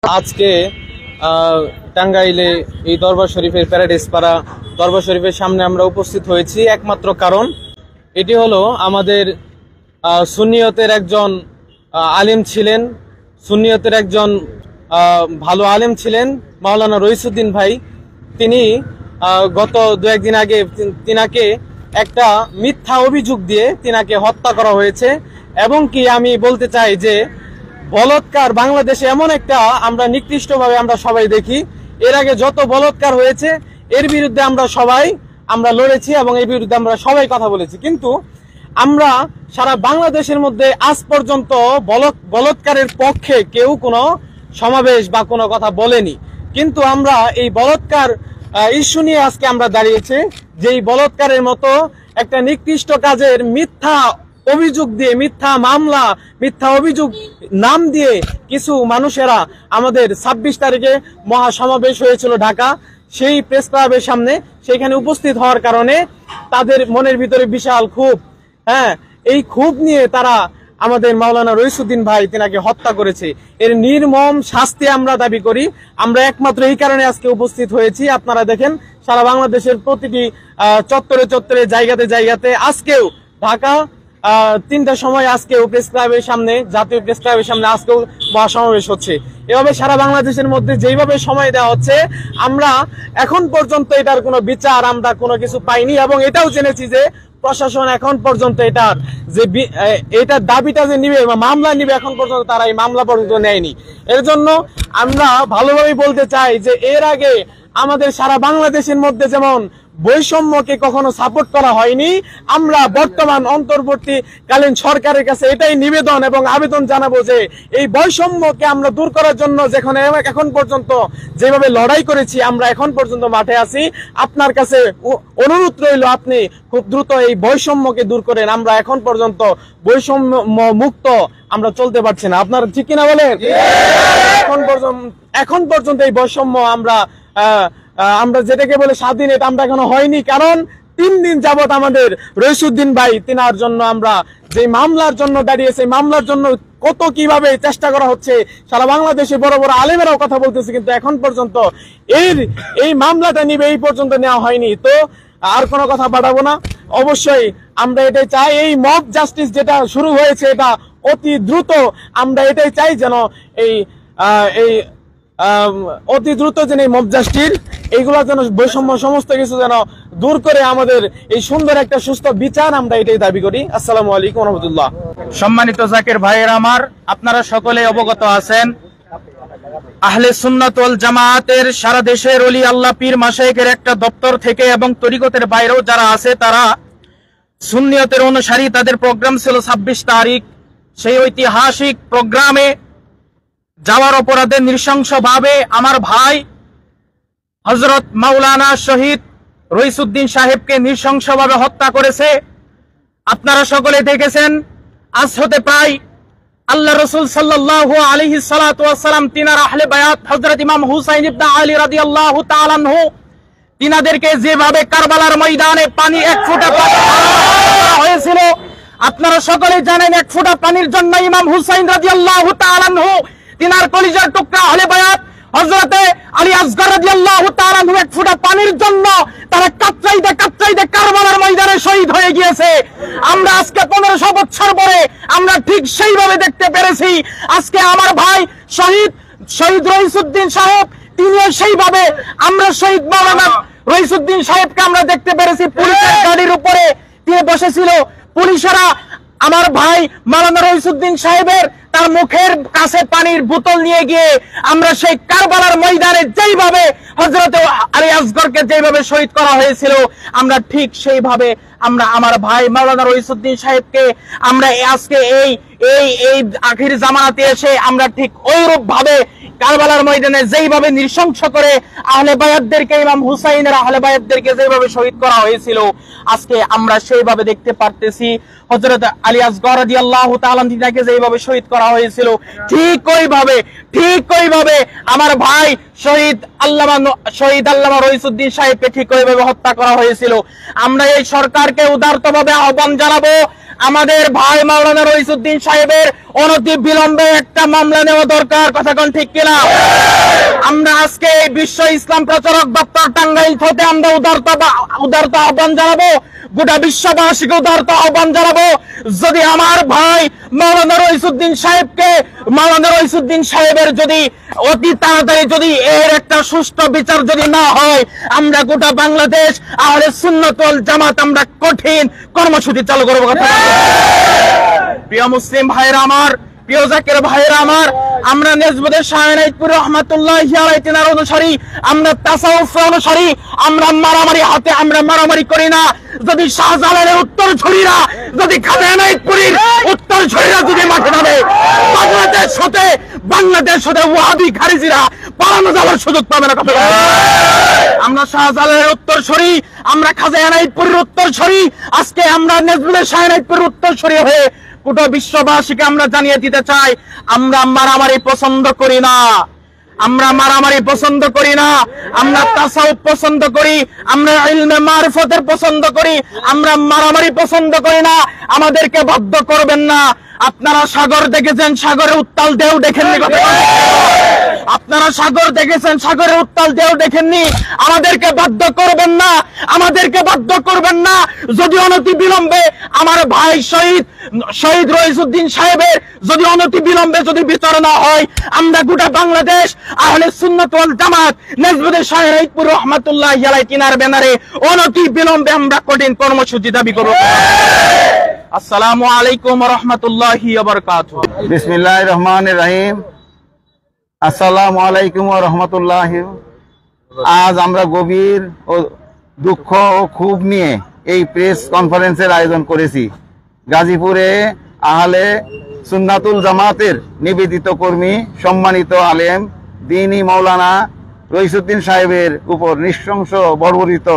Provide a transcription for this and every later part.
আজকে টাঙ্গাইলে এই দরবার শরীফের প্যারাডাইস পাড়া দরবার শরীফের সামনে আমরা উপস্থিত হয়েছি একমাত্র কারণ এটি হলো আমাদের সুন্নিয়তের একজন আলেম ছিলেন, সুন্নিয়তের একজন ভালো আলেম ছিলেন মাওলানা রইসুদ্দিন ভাই। তিনি গত দু একদিন আগে তিনাকে একটা মিথ্যা অভিযোগ দিয়ে তিনাকে হত্যা করা হয়েছে। এবং কি আমি বলতে চাই যে বলৎকার বাংলাদেশে এমন একটা আমরা নিকৃষ্টভাবে আমরা সবাই দেখি। এর আগে যত বলৎকার হয়েছে এর বিরুদ্ধে আমরা লড়েছি এবং এর বিরুদ্ধে আমরা সবাই কথা বলেছি, কিন্তু আমরা সারা বাংলাদেশের মধ্যে আজ পর্যন্ত বলৎকারের পক্ষে কেউ কোনো সমাবেশ বা কোনো কথা বলেনি। কিন্তু আমরা এই বলৎকার ইস্যু নিয়ে আজকে আমরা দাঁড়িয়েছি, যে এই বলৎকারের মতো একটা নিকৃষ্ট কাজের মিথ্যা অভিযোগ দিয়ে, মিথ্যা মামলা, মিথ্যা অভিযোগ নাম দিয়ে কিছু মানুষেরা আমাদের 26 তারিখে মহাসমাবেশ হয়েছিল ঢাকা, সেই প্রেস ক্লাবের সামনে, সেখানে উপস্থিত হওয়ার কারণে তাদের মনের ভিতরে বিশাল ক্ষোভ। এই ক্ষোভ নিয়ে তারা আমাদের মাওলানা রইসুদ্দিন ভাই তিনাকে হত্যা করেছে। এর নির্মম শাস্তি আমরা দাবি করি। আমরা একমাত্র এই কারণে আজকে উপস্থিত হয়েছি। আপনারা দেখেন সারা বাংলাদেশের প্রতিটি চত্বরে চত্বরে, জায়গাতে জায়গাতে আজকেও ঢাকা 3টার সময় আজকেও প্রেস ক্লাবের সামনে, জাতীয় প্রেস ক্লাবের সামনে আজকেও মহাসমাবেশ হচ্ছে। এভাবে সারা বাংলাদেশের মধ্যে যেভাবে সময় দেওয়া হচ্ছে, আমরা এখন পর্যন্ত এটার কোনো বিচার আমরা কোনো কিছু পাইনি এবং এটাও জেনেছি যে প্রশাসন এখন পর্যন্ত এটার দাবিটা যে নিবে বা মামলা নিবে, এখন পর্যন্ত তারা এই মামলা পর্যন্ত নেয়নি। এর জন্য আমরা ভালোভাবে বলতে চাই যে এর আগে আমাদের সারা বাংলাদেশের মধ্যে যেমন বৈষম্যকে কখনো সাপোর্ট করা হয়নি, আমরা বর্তমান অন্তর্বর্তীকালীন সরকারের কাছে এটাই নিবেদন এবং আবেদন জানাবো যে এই বৈষম্যকে আমরা দূর করার জন্য যেখানে এখন পর্যন্ত যেভাবে লড়াই করেছি, আমরা এখন পর্যন্ত মাঠে আছি। আপনার কাছে অনুরোধ রইল, আপনি খুব দ্রুত এই বৈষম্যকে দূর করেন। আমরা এখন পর্যন্ত বৈষম্য মুক্ত আমরা চলতে পারছি না। আপনার ঠিক কিনা বলেন? এখন পর্যন্ত এই বৈষম্য আমরা যেটাকে বলে স্বাধীন, এটা আমরা এখনো হয়নি। কারণ 3 দিন যাবত আমাদের রইসুদ্দিন ভাই তিনার জন্য আমরা যে মামলার জন্য দাঁড়িয়েছে, মামলার জন্য কত কিভাবে চেষ্টা করা হচ্ছে, সারা বাংলাদেশে বড় বড় আলেমেরাও কথা বলতেছে, কিন্তু এখন পর্যন্ত এই মামলাটা নিবে এই পর্যন্ত নেওয়া হয়নি। তো আর কোনো কথা বাড়াবো না। অবশ্যই আমরা এটাই চাই, এই মব জাস্টিস যেটা শুরু হয়েছে এটা অতি দ্রুত, আমরা এটাই চাই যেন অতি দ্রুত যেন এই মব জাস্টিস এইগুলো যেন বৈষম্য সমস্ত কিছু যেন দূর করে আমাদের এই সুন্দর একটা সুস্থ বিচার, আমরা এটাই দাবি করি। আসসালামু আলাইকুম ওয়া রাহমাতুল্লাহ। সম্মানিত জাকির ভাইয়েরা আমার, আপনারা সকলে অবগত আছেন, আহলে সুন্নাত ওয়াল জামায়াতের সারা দেশের ওলি আল্লাহ পীর মাশায়েখের একটা দপ্তর থেকে এবং তরিকতের বাইরেও যারা আছে তারা সুন্নিয়তের অনুসারী, তাদের প্রোগ্রাম ছিল 26 তারিখ। সেই ঐতিহাসিক প্রোগ্রামে যাওয়ার অপরাধে নৃশংসভাবে আমার ভাই হযরত মাওলানা শহীদ রইসুদ্দিন সাহেবকে নৃশংসভাবে হত্যা করেছে। আপনারা সকলে দেখেছেন, আজ হতে প্রায় আল্লাহ রাসূল সাল্লাল্লাহু আলাইহি সাল্লাতু ওয়াস সালাম তিনার আহলে বায়াত হযরত ইমাম হুসাইন ইবনে আলী রাদিয়াল্লাহু তাআলা আনহু তিনাদেরকে যেভাবে কারবালার ময়দানে পানি 1 ফোঁটা পানি হয়েছিল, আপনারা সকলেই জানেন 1 ফোঁটা পানির জন্য ইমাম হুসাইন রাদিয়াল্লাহু তাআলা আনহু তিনার কলিজার টুকরা আহলে বায়াত হযরতে আলী আসগর রাদিয়াল্লাহু তাআলা আনহু 1 ফোঁটা পানির জন্য তারা কাতরাইতে কারবালার ময়দানে শহীদ হয়ে গিয়েছে। আমরা আজকে 1500 বছর পরে আমরা ঠিক সেইভাবে দেখতে পেরেছি। আজকে আমার ভাই শহীদ রইসুদ্দিন সাহেব, তিনিও সেইভাবে আমরা শহীদ মাওলানা রইসুদ্দিন সাহেবকে আমরা দেখতে পেরেছি পুলিশের গাড়ির উপরে তিনি বসেছিল। পুলিশেরা আমার ভাই মাওলানা রইসুদ্দিন সাহেবের তার মুখের কাছে পানির বোতল নিয়ে গিয়ে আমরা সেই কারবালার ময়দানে যেইভাবে হযরত আলী আসগরকে যেইভাবে শহীদ করা হয়েছিল, আমরা ঠিক সেইভাবে আমরা আমার ভাই মাওলানা রইসুদ্দিন সাহেবকে আমরা আজকে এই আখির জামানাতে এসে আমরা ঠিক ওইরূপ ভাবে কারবালার ময়দানে যেইভাবে নৃশংস করে আহলে বায়াতদেরকে, ইমাম হুসাইনের আহলে বায়াতদেরকে যেভাবে শহীদ করা হয়েছিল, আজকে আমরা সেইভাবে দেখতে পারতেছি। হযরত আলী আসগর রাদিয়াল্লাহু তাআলা তিনাকে যেভাবে শহীদ করা হয়েছিল, ঠিক ওইভাবে আমার ভাই শহীদ আল্লামা রইসুদ্দিন সাহেবকে ঠিক ওইভাবে হত্যা করা হয়েছিল। আমরা এই সরকারকে উদারতভাবে আহ্বান জানাবো, আমাদের ভাই মাওলানা রইসুদ্দিন সাহেবের অনতি বিলম্বে একটা মামলা নেওয়া দরকার। কথা কোন ঠিক কিনা? আমরা আজকে এই বিশ্ব ইসলাম প্রচারক দপ্তর টাঙ্গাইল থেকে আমরা উদারতা আহ্বান জানাবো, গোটা বিশ্ববাসীকে উদারতা আহ্বান জানাবো, যদি আমার ভাই মাওলানা রইসুদ্দিন সাহেবের যদি অতি তাড়াতাড়ি যদি এর একটা সুষ্ঠু বিচার যদি না হয়, আমরা গোটা বাংলাদেশ আহলে সুন্নাত ওয়াল জামাত আমরা কঠিন কর্মসূচি চালু করবো। কথা প্রিয় মুসলিম ভাইরা আমার, প্রিয় জাকের ভাইরা আমার, আমরা নেজবুদের শাহনাইতপুর রহমাতুল্লাহি আলাইহি তিনার অনুসারী, আমরা তাসাউফ অনুসারী, আমরা মারামারি করি না। যদি শাহজালালের উত্তর ছড়িরা, যদি খাজানাইতপুরীর উত্তর ছড়িরা যদি মাঠে নামে, বাংলাদেশ হতে ওয়াহাবি খারিজিরা পালানো যাওয়ার সুযোগ পাবে না। কথা আমরা শাহজালালের উত্তর ছড়ি, আমরা খাজানাইতপুরের উত্তর ছড়ি, আজকে আমরা নেজবুদের শাহনাইতপুরের উত্তর ছড়ি হয়ে গোটা বিশ্ববাসীকে আমরা জানিয়ে দিতে চাই, আমরা মারামারি পছন্দ করি না, আমরা মারামারি পছন্দ করি না, আমরা তাসাউফ পছন্দ করি, আমরা ইলমে মারিফতের পছন্দ করি, আমরা মারামারি পছন্দ করি না। আমাদেরকে বাধ্য করবেন না। আপনারা সাগর দেখেছেন, সাগরের উত্তাল ঢেউ দেখেননি? আপনারা সাগর দেখেছেন, সাগরের উত্তাল ঢেউ দেখেননি? আমাদেরকে বাধ্য করবেন না, আমাদেরকে বাধ্য করবেন না। যদি অনতি বিলম্বে আমার ভাই শহীদ রইসুদ্দিন সাহেবের যদি অনতি বিলম্বে যদি বিচার না হয়, আমরা গোটা বাংলাদেশ আহলে সুন্নাত ওয়াল জামাত নেজবুদের শাহনাইতপুর রহমাতুল্লাহি আলাইহি তিনার ব্যানারে অনতি বিলম্বে আমরা কঠিন কর্মসূচি দাবি করব। আসসালামু আলাইকুম ওয়া রাহমাতুল্লাহি ওয়া বারাকাতুহু। বিসমিল্লাহির রহমানির রহিম। আসসালামু আলাইকুম ওয়া রাহমাতুল্লাহি। আজ আমরা গভীর ও দুঃখ ও ক্ষোভ নিয়ে এই প্রেস কনফারেন্সের আয়োজন করেছি। গাজীপুরে আহলে সুন্নাতুল জামাতের নিবেদিত কর্মী, সম্মানিত আলেম দ্বীনি মাওলানা রইসুদ্দিন সাহেবের উপর নৃশংস বর্বরিত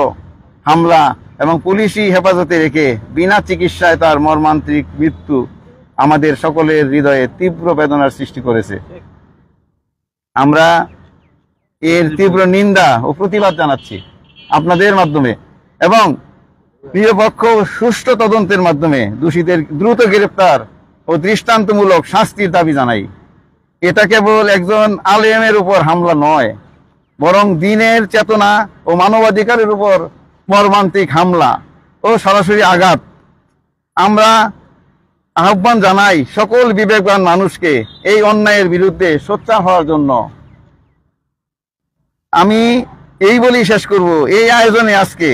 হামলা এবং পুলিশি হেফাজতে রেখে বিনা চিকিৎসায় তার মর্মান্তিক মৃত্যু আমাদের সকলের হৃদয়ে তীব্র বেদনার সৃষ্টি করেছে। আমরা এর তীব্র নিন্দা ও প্রতিবাদ জানাচ্ছি আপনাদের মাধ্যমে, এবং নিরপেক্ষ সুষ্ঠু তদন্তের মাধ্যমে দোষীদের দ্রুত গ্রেফতার ও দৃষ্টান্তমূলক শাস্তির দাবি জানাই। এটা কেবল একজন আলেমের উপর হামলা নয়, বরং দ্বীনের চেতনা ও মানবাধিকারের উপর মর্মান্তিক হামলা ও সরাসরি আঘাত। আমরা আহ্বান জানাই সকল বিবেকবান মানুষকে এই অন্যায়ের বিরুদ্ধে সোচ্চার হওয়ার জন্য। আমি এই বলেই শেষ করব, এই আয়োজনে আজকে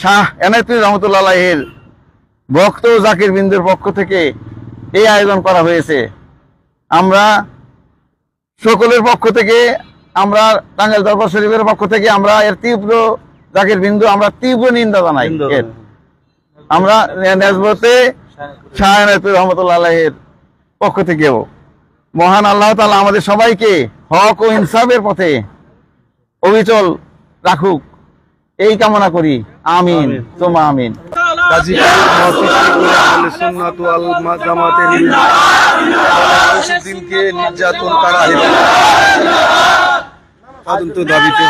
শাহ এনায়েতুল্লাহ রহমতুল্লাহ এর ভক্ত জাকির বিন্দুর পক্ষ থেকে এই আয়োজন করা হয়েছে। আমরা সকলের পক্ষ থেকে, আমরা টাঙ্গাইল দরবার শরীফের পক্ষ থেকে আমরা এর তীব্র জাকির বিন্দু আমরা তীব্র নিন্দা জানাই। আমরা নেজবতে শাহ এনায়েতুল্লাহ রহমতুল্লাহ এর পক্ষ থেকেও মহান আল্লাহ তাআলা আমাদের সবাইকে হক ও ইনসাফের পথে অবিচল রাখুক, এই কামনা করি। আমিন সুম্মা আমিন। রইসুদ্দিনকে নির্যাতন করা এবং তদন্ত দাবিতে